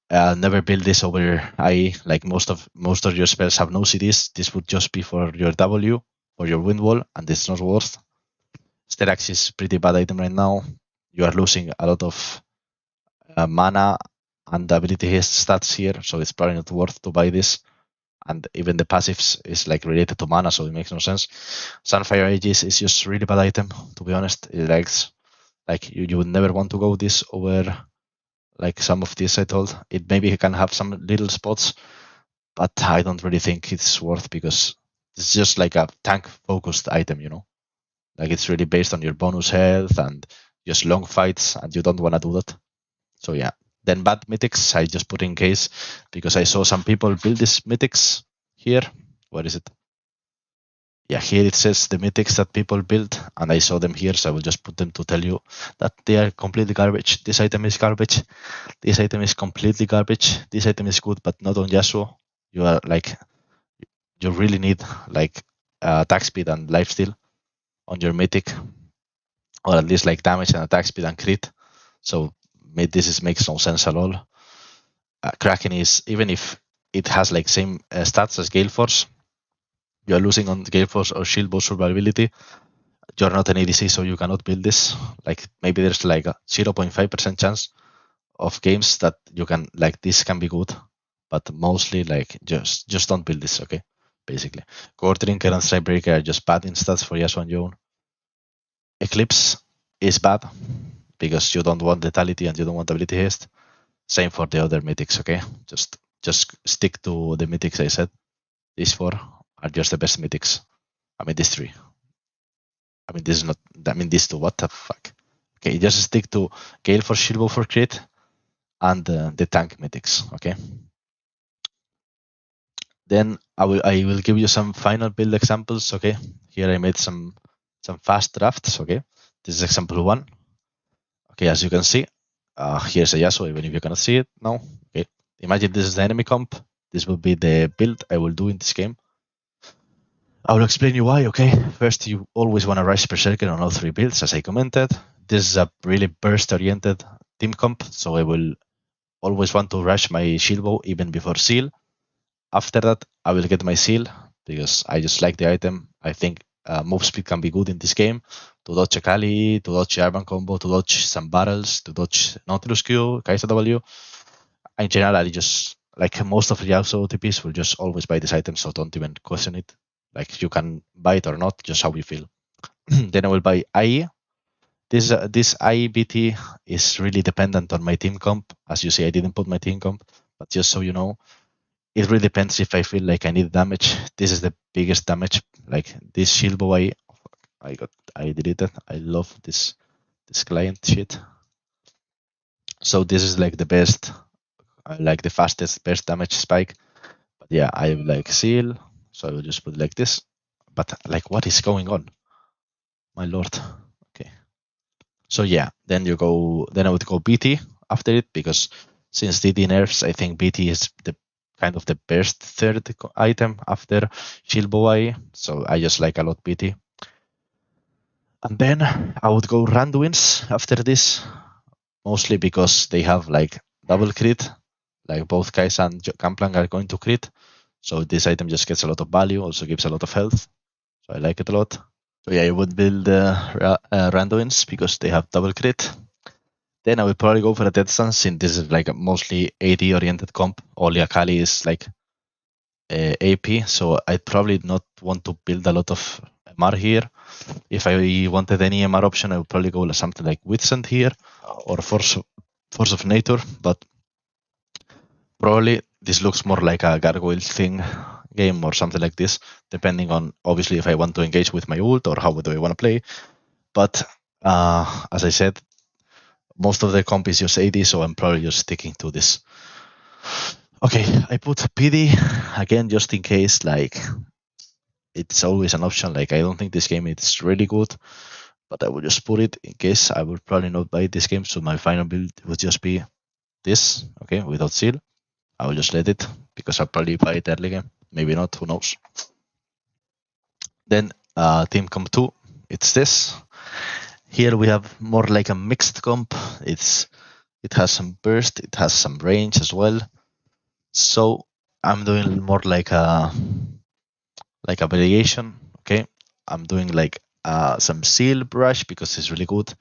Never build this over IE. Like most of your spells have no CDs. This would just be for your W or your wind wall, and it's not worth. Sterax is pretty bad item right now. You are losing a lot of mana and ability haste stats here, so it's probably not worth to buy this. And even the passives is like related to mana, so it makes no sense. Sunfire Aegis is just really bad item, to be honest. It likes like you would never want to go this over like some of this I told. It maybe can have some little spots, but I don't really think it's worth because it's just like a tank focused item, you know? Like it's really based on your bonus health and just long fights, and you don't want to do that. So yeah. Then bad mythics, I just put in case because I saw some people build these mythics here. Where is it? Yeah, here it says the mythics that people build, and I saw them here, so I will just put them to tell you that they are completely garbage. This item is garbage. This item is completely garbage. This item is good, but not on Yasuo. You are like, you really need like attack speed and lifesteal on your mythic, or at least like damage and attack speed and crit. So this makes no sense at all. Kraken is, even if it has like same stats as Gale Force, you are losing on Gale Force or Shield Bow survivability. You're not an ADC, so you cannot build this. Like maybe there's like a 0.5% chance of games that you can like this can be good, but mostly like just don't build this, okay? Basically, Core Drinker and Strikebreaker are just bad in stats for Yasuo and Yone. Eclipse is bad because you don't want Lethality and you don't want Ability Haste. Same for the other mythics, okay? Just stick to the mythics I said. These four are just the best mythics. I mean, these three. I mean, this is not. I mean, these two. What the fuck? Okay, just stick to Gale for Shield Bow for crit and the tank mythics. Okay. Then I will give you some final build examples. Okay. Here I made some fast drafts. Okay. This is example 1. Okay, as you can see, here's a Yasuo. Even if you cannot see it now. Okay. Imagine this is the enemy comp. This will be the build I will do in this game. I will explain you why, okay? First, you always want to rush Berserker on all 3 builds, as I commented. This is a really burst-oriented team comp, so I will always want to rush my Shield Bow even before Seal. After that, I will get my Seal, because I just like the item. I think move speed can be good in this game, to dodge a Kali, to dodge Urban Combo, to dodge some barrels, to dodge Nautilus Q, Kai'Sa W. In general, I just like most of Yasuo OTPs will just always buy this item, so don't even question it. Like you can buy it or not, just how you feel. Then I will buy IE. This IEBT is really dependent on my team comp. As you see, I didn't put my team comp, but just so you know, it really depends if I feel like I need damage. This is the biggest damage. Like this shield bow I deleted. I love this client shit. So this is like the best, like the fastest, best damage spike. But yeah, I like seal, so I will just put it like this. But like, what is going on? My lord. Okay. So yeah, then I would go BT after it, because since DD nerfs, I think BT is the kind of the best third item after shield bow IE. So I just like a lot BT. And then I would go Randuins after this, mostly because they have like double crit, like both Kai'Sa and Gangplank are going to crit. So this item just gets a lot of value, also gives a lot of health. So I like it a lot. So yeah, I would build Randuins because they have double crit. Then I would probably go for a Death Stance, since this is like a mostly AD oriented comp. Only Akali is like AP, so I'd probably not want to build a lot of MR here. If I wanted any MR option, I would probably go with something like Witsend here or Force of Nature, but probably this looks more like a Gargoyle thing game or something like this, depending on obviously if I want to engage with my ult or how do I want to play. But as I said, most of the comp is just AD, so I'm probably just sticking to this. Okay, I put PD again just in case, like it's always an option. Like I don't think this game is really good, but I will just put it in case. I will probably not buy this game, so my final build would just be this, okay, without seal. I will just let it, because I'll probably buy it early game. Maybe not, who knows. Then team comp 2, it's this. Here we have more like a mixed comp. It has some burst, it has some range as well. So I'm doing more like a variation, okay? I'm doing like some seal brush because it's really good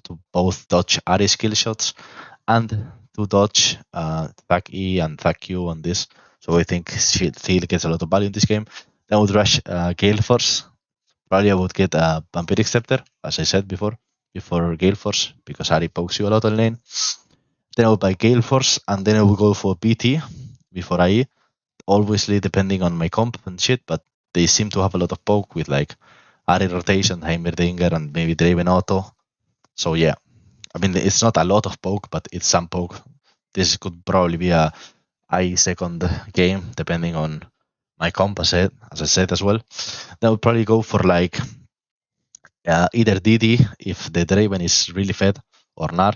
to both dodge ARI skill shots and to dodge Thack E and Thack Q on this. So I think seal gets a lot of value in this game. Then I would rush Gale Force. Probably I would get a Vampiric Scepter, as I said before Gale Force, because ARI pokes you a lot on lane. Then I would buy Gale Force, and then I would go for BT before IE. Obviously, depending on my comp and shit, but they seem to have a lot of poke with like ARI rotation, Heimerdinger, and maybe Draven Auto. So yeah, I mean, it's not a lot of poke, but it's some poke. This could probably be a IE second game, depending on my comp, as I said as well. Then I would probably go for like either DD if the Draven is really fed, or Nar.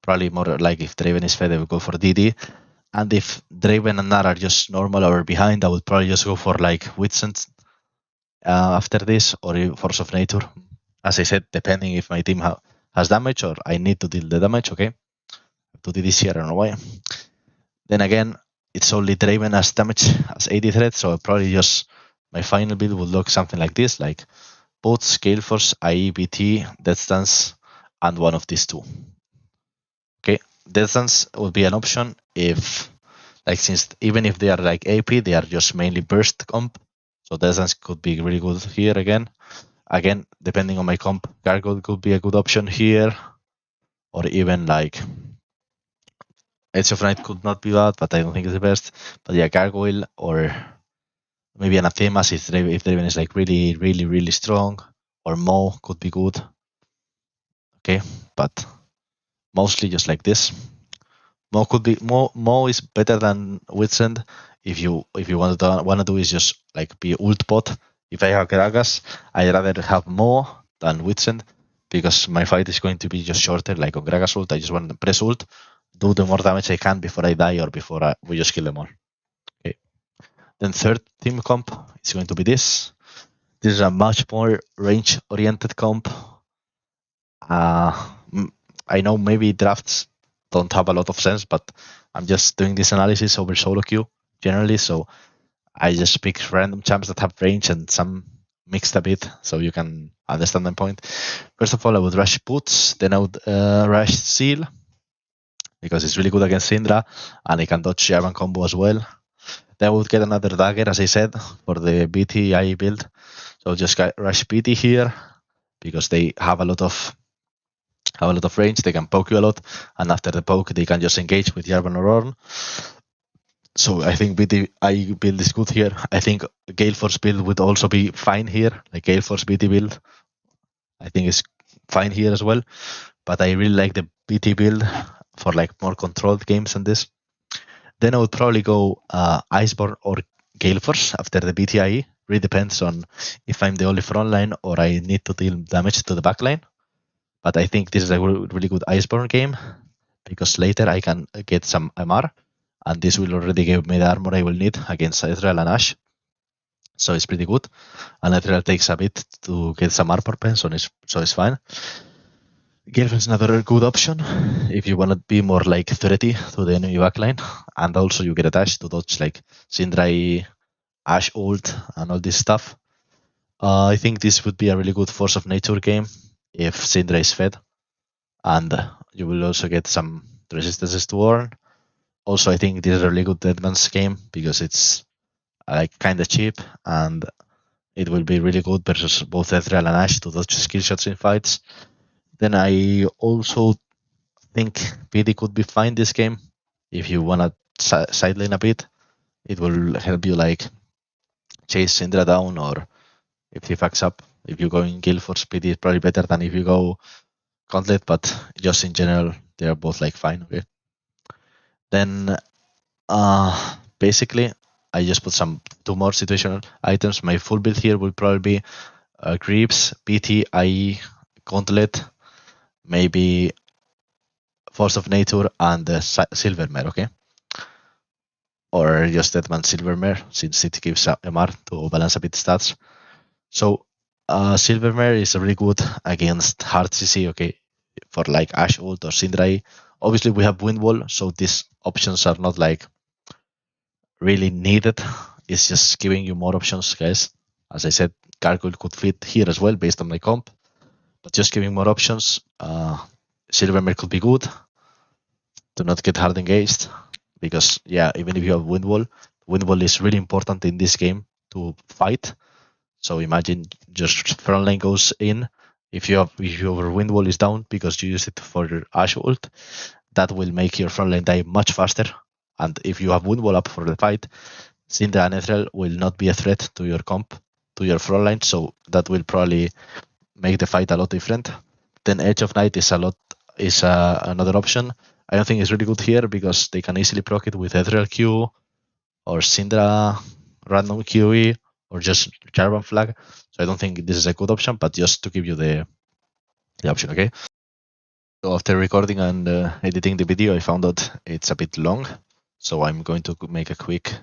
Probably more like if Draven is fed, I would go for DD. And if Draven and Nar are just normal or behind, I would probably just go for like Witsend after this, or Force of Nature. As I said, depending if my team has damage or I need to deal the damage, okay? To do this here, I don't know why. Then again, it's only Draven as damage as AD threat, so probably just my final build would look something like this, like both Scale Force, IEBT, Death Stance, and one of these two. Okay, Death Stance would be an option if, like, since even if they are like AP, they are just mainly burst comp. So Death Stance could be really good here again. Again, depending on my comp, Gargoyle could be a good option here, or even like Edge of Night could not be bad, but I don't think it's the best. But yeah, Gargoyle or maybe Anathemas if Draven is like really, really, really strong, or Mo could be good. Okay, but mostly just like this. Mo could be Mo is better than Witsend if you want to do is just like be ult bot. If I have Gragas, I'd rather have Mo than Witsend, because my fight is going to be just shorter. Like on Gragas ult, I just want to press ult, do the more damage I can before I die or before we just kill them all. Okay. Then third team comp is going to be this. This is a much more range oriented comp. I know maybe drafts don't have a lot of sense, but I'm just doing this analysis over solo queue generally, so I just pick random champs that have range and some mixed a bit, so you can understand my point. First of all, I would rush Boots, then I would rush Seal, because it's really good against Syndra, and it can dodge Jarvan combo as well. Then I would get another dagger, as I said, for the BT build. So just rush BT here, because they have a lot of range. They can poke you a lot, and after the poke, they can just engage with Jarvan or Ornn. So I think BT build is good here. I think Gale Force build would also be fine here. Like Gale Force BT build, I think is fine here as well. But I really like the BT build for like more controlled games than this. Then I would probably go Iceborne or Gale Force after the BTIE. Really depends on if I'm the only frontline or I need to deal damage to the backline. But I think this is a really good Iceborne game, because later I can get some MR, and this will already give me the armor I will need against Ezreal and Ashe. So it's pretty good. And Ezreal takes a bit to get some armor pen, so it's fine. Gale is another good option if you want to be more like 30 to the enemy backline, and also you get a dash to dodge like Syndra, Ashe ult, and all this stuff. I think this would be a really good force of nature game if Syndra is fed, and you will also get some resistances to Ornn. Also, I think this is a really good deadman's game because it's like kind of cheap, and it will be really good versus both Ezreal and Ashe to dodge skill shots in fights. Then I also think PD could be fine this game if you wanna sideline a bit. It will help you like chase Syndra down, or if he fucks up, if you go in Gale Force, PD is probably better than if you go Gauntlet, but just in general, they are both like fine. Okay. Then basically, I just put two more situational items. My full build here will probably be Creeps, PT, IE, Gauntlet, maybe Force of Nature, and Silvermare, okay? Or just Deadman Silvermare, since it gives MR to balance a bit stats. So Silvermare is really good against hard CC, okay? For like Ashe ult or Syndra. Obviously, we have Wind Wall, so these options are not like really needed. It's just giving you more options, guys. As I said, Gargoyle could fit here as well based on my comp, but just giving more options. Silvermare could be good to not get hard engaged, because yeah, even if you have Wind Wall is really important in this game to fight. So imagine just frontline goes in. If your Wind Wall is down because you use it for your Ashe ult, that will make your frontline die much faster. And if you have Wind Wall up for the fight, Syndra and Ezreal will not be a threat to your comp, to your frontline. So that will probably make the fight a lot different. Then Edge of Night is another option. I don't think it's really good here because they can easily proc it with Ezreal Q or Syndra random QE or just Jarvan flag. So I don't think this is a good option, but just to give you the option, okay? So after recording and editing the video, I found out it's a bit long. So I'm going to make a quick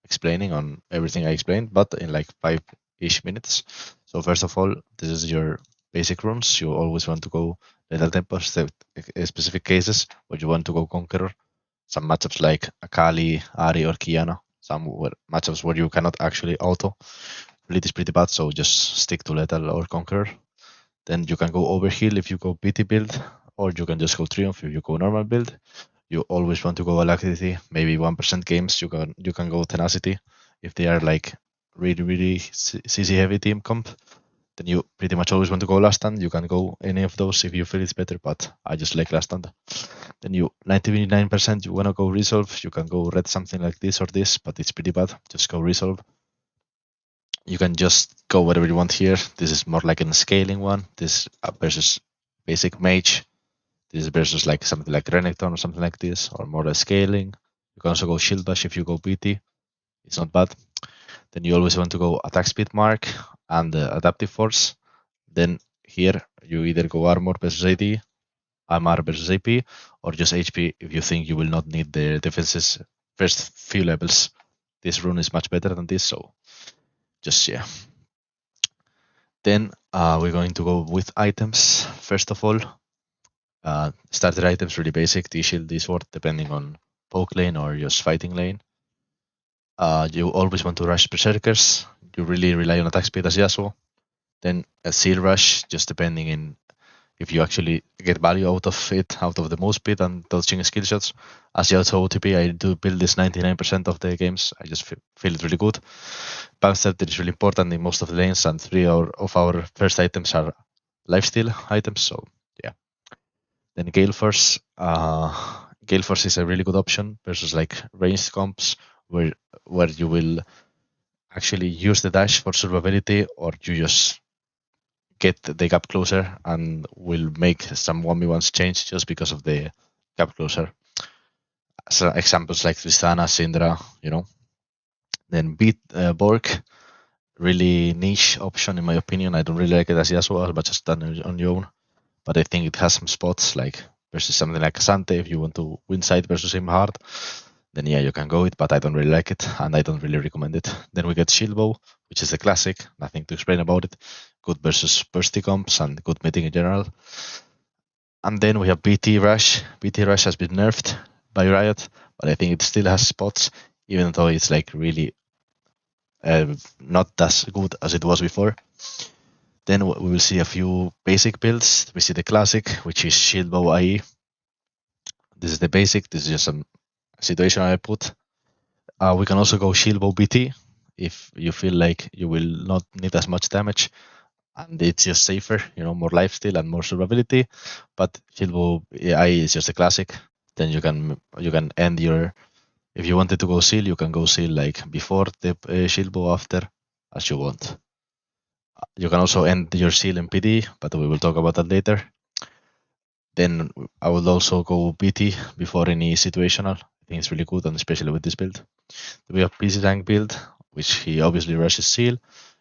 explaining on everything I explained, but in like 5-ish minutes. So first of all, this is your basic runes. You always want to go Lethal Tempo, specific cases where you want to go Conqueror. Some matchups like Akali, Ari, or Kiana. Some matchups where you cannot actually auto. Fleet is pretty bad, so just stick to Lethal or Conqueror. Then you can go Overheal if you go PT build, or you can just go Triumph if you go normal build. You always want to go Alacrity, maybe 1% games. You can go Tenacity if they are like really CC heavy team comp. Then you pretty much always want to go Last Stand. You can go any of those if you feel it's better, but I just like Last Stand. Then you 99% you want to go Resolve. You can go Red something like this or this, but it's pretty bad. Just go Resolve. You can just go whatever you want here. This is more like a scaling one. This versus basic mage. This is versus like something like Renekton or something like this, or more like scaling. You can also go Shield Bash if you go PT. It's not bad. Then you always want to go Attack Speed Mark and Adaptive Force. Then here you either go Armor versus AD, MR versus AP, or just HP if you think you will not need the defenses first few levels. This rune is much better than this, so just yeah. Then we're going to go with items. First of all, starter items, really basic, T-Shield, D-Sword, depending on poke lane or just fighting lane. You always want to rush Berserkers. You really rely on attack speed as Yasuo. Then a Seal Rush, just depending in if you actually get value out of it, out of the most speed and dodging skill shots. As Yasuo OTP, I do build this 99% of the games. I just feel it really good. Bam Scepter is really important in most of the lanes, and 3 of our first items are lifesteal items, so yeah. Then Gale Force. Gale Force is a really good option versus like ranged comps where you will actually use the dash for survivability, or you just get the gap closer and will make some 1v1s change just because of the gap closer. So examples like Tristana, Syndra, Then beat Borg, really niche option in my opinion. I don't really like it as Yasuo, but just done on your own. But I think it has some spots like versus something like Sante. If you want to win side versus him hard, then yeah, you can go it. But I don't really like it, and I don't really recommend it. Then we get Shieldbow, which is a classic. Nothing to explain about it. Good versus bursty comps and good meeting in general. And then we have BT Rush. BT Rush has been nerfed by Riot, but I think it still has spots, even though it's like really not as good as it was before. Then we will see a few basic builds. We see the classic, which is Shieldbow IE. This is the basic. This is just some situation I put. We can also go Shieldbow BT if you feel like you will not need as much damage and it's just safer, more lifesteal and more survivability. But Shieldbow IE is just a classic. Then you can end your. If you wanted to go seal, you can go seal like before the Shieldbow, after, as you want. You can also end your seal in PD, but we will talk about that later. Then I will also go BT before any situational. I think it's really good, and especially with this build. We have PC tank build, which he obviously rushes seal,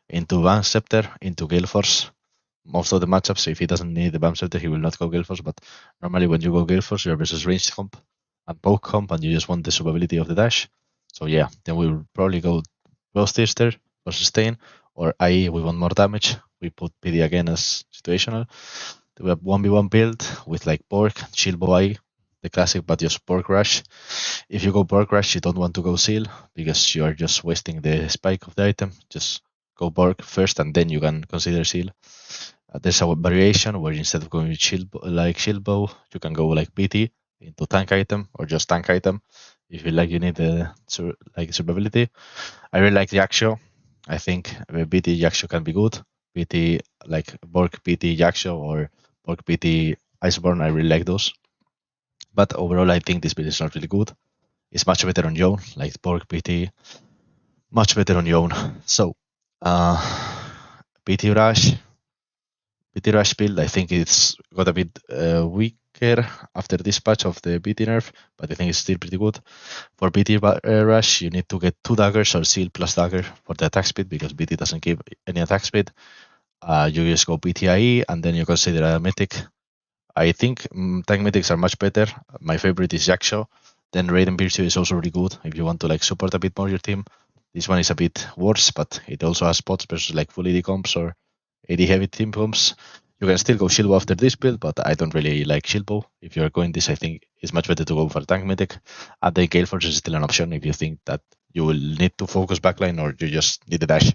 into Bam Scepter, into Gale Force. Most of the matchups, if he doesn't need the Bam Scepter, he will not go Gale Force, but normally when you go Gale Force, you're versus ranged comp and poke comp, and you just want the survivability of the dash. So yeah, then we will probably go Ghost Easter for sustain, or IE, we want more damage. We put PD again as situational. We have 1v1 build with like Borg, Shieldbow IE, the classic, but just Borg Rush. If you go Borg Rush, you don't want to go Seal because you are just wasting the spike of the item. Just go Borg first and then you can consider Seal. There's a variation where instead of going with Shieldbow, you can go like BT into tank item or just tank item if you like you need survivability. I really like Yasuo. I think BT Yasuo can be good. BT like Borg BT Yasuo or Borg BT Iceborne, I really like those. But overall, I think this build is not really good. It's much better on Yone, like Borg BT, much better on Yone. So, BT Rush build, I think it's got a bit weaker after this patch of the BT nerf, but I think it's still pretty good. For BT Rush, you need to get 2 daggers or seal plus dagger for the attack speed because BT doesn't give any attack speed. You just go BTIE and then you consider a mythic. I think tank mythics are much better. My favorite is Yasuo. Then Raiden Virtue is also really good if you want to like support a bit more your team. This one is a bit worse, but it also has spots versus like full AD comps or AD heavy team comps. You can still go Shieldbow after this build, but I don't really like Shieldbow. If you're going this, I think it's much better to go for tank mythic. And then Gale Force is still an option if you think that you will need to focus backline or you just need the dash.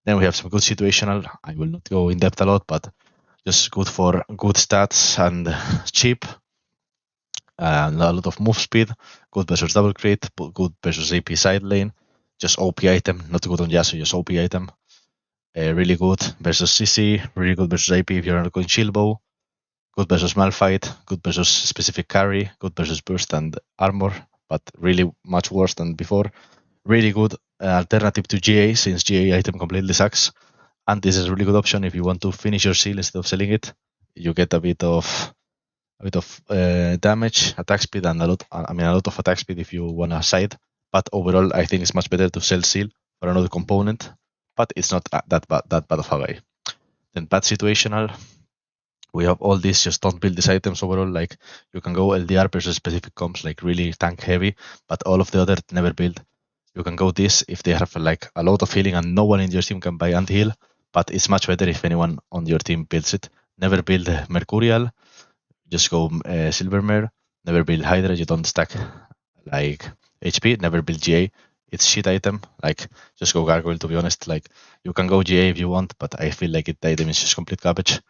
Then we have some good situational. I will not go in depth a lot, but just good for good stats and cheap. And a lot of move speed, good versus double crit, good versus AP side lane, just OP item, not good on Yasuo, just OP item. Really good versus CC, really good versus AP if you're not going Shieldbow, good versus Malphite, good versus specific carry, good versus burst and armor, but really much worse than before. Really good alternative to GA since GA item completely sucks. And this is a really good option if you want to finish your seal instead of selling it. You get a bit of damage, attack speed, and a lot of attack speed if you want to side. But overall, I think it's much better to sell seal for another component. But it's not that bad of a way. Then bad situational. We have all these, just don't build these items overall. Like you can go LDR versus specific comps, like really tank heavy, but all of the other never build. You can go this if they have like a lot of healing and no one in your team can buy anti-heal, but it's much better if anyone on your team builds it. Never build Mercurial, just go Silvermare. Never build Hydra, you don't stack like HP. Never build GA, it's shit item. Like just go Gargoyle, to be honest. Like you can go GA if you want, but I feel like the item is just complete garbage.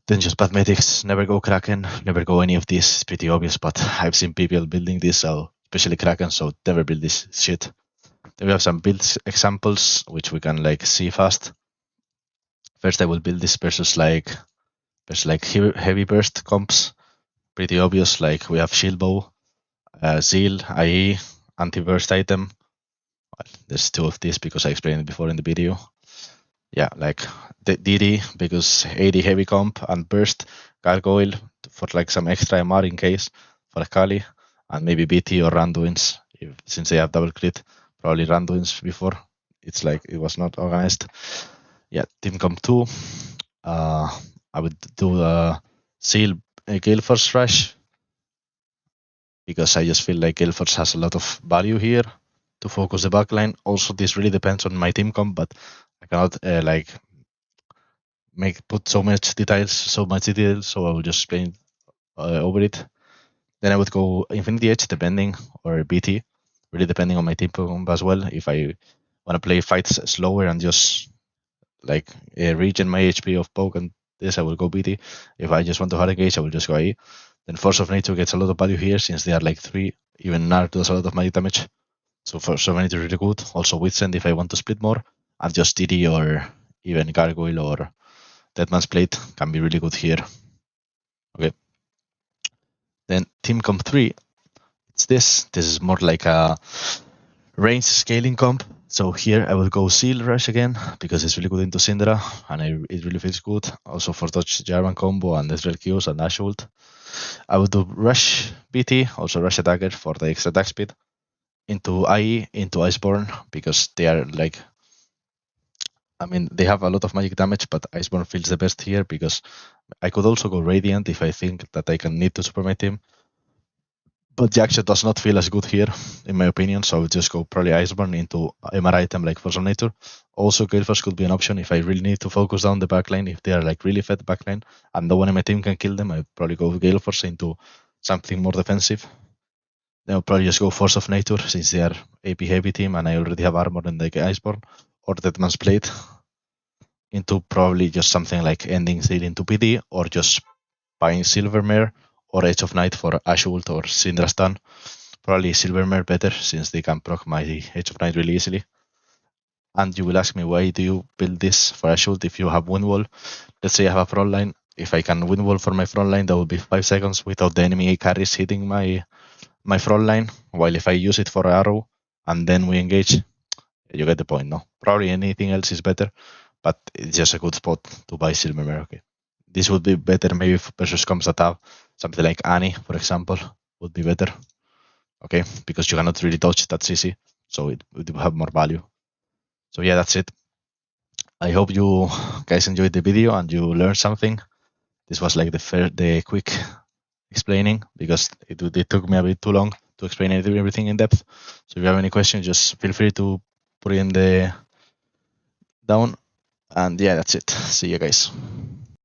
Then just mathematics, never go Kraken, never go any of this. It's pretty obvious, but I've seen people building this, so especially Kraken, so never build this shit. Then we have some build examples, which we can like see fast. First, I will build this versus like heavy burst comps. Pretty obvious, like we have shield bow, zeal, IE, anti-burst item. Well, there's two of these because I explained it before in the video. Yeah, like the DD because AD heavy comp and burst, gargoyle for like some extra MR in case for Akali, and maybe BT or Randuins since they have double crit. Probably Randuins before. It's like it was not organized. Yeah, team comp 2. I would do Seal Gale Force Rush because I just feel like Gale Force has a lot of value here to focus the backline. Also, this really depends on my team comp, but I cannot like put so much details, so I will just explain over it. Then I would go Infinity Edge depending, or BT, really depending on my team comp as well. If I want to play fights slower and just like regen my HP of poke and this, I will go BT. If I just want to hard engage, I will just go IE. Then Force of Nature gets a lot of value here since they are like 3. Even Nar does a lot of magic damage. So Force of Nature is really good. Also Withstand if I want to split more. And just DD or even Gargoyle or Deadman's Plate can be really good here. Okay. Then Team Comp 3, it's this. This is more like a range scaling comp. So here I will go Seal Rush again because it's really good into Syndra and it really feels good. Also for dodge Jarvan combo and Ezreal Qs and Dash ult. I would do Rush BT, also Rush Dagger for the extra attack speed. Into IE, into Iceborne because they are like, I mean, they have a lot of magic damage, but Iceborne feels the best here because I could also go Radiant if I think that I can need to super my team. But Jackshot does not feel as good here, in my opinion, so I would just go probably Iceborne into MR item like Force of Nature. Also, Gale Force could be an option if I really need to focus down the backline, if they are like really fed backline, and no one in my team can kill them, I'd probably go Gale Force into something more defensive. Then I'll probably just go Force of Nature, since they are AP heavy team, and I already have armor in the Iceborne, or Deadman's Plate, into probably just something like Ending Seal into PD, or just buying Silvermare, or Edge of Night for Ash ult or Syndra stun. Probably Silvermare better since they can proc my Edge of Night really easily. And you will ask me, why do you build this for Ash ult if you have wind wall? Let's say I have a front line. If I can wind wall for my front line, that would be 5 seconds without the enemy carries hitting my front line. While if I use it for arrow and then we engage, you get the point, no? Probably anything else is better, but it's just a good spot to buy Silvermare. Okay. This would be better maybe versus comps that have something like Annie, for example, would be better. Okay, because you cannot really dodge that CC, so it would have more value. So yeah, that's it. I hope you guys enjoyed the video and you learned something. This was like the quick explaining because it took me a bit too long to explain everything in depth. So if you have any questions, just feel free to put it in the down. And yeah, that's it. See you guys.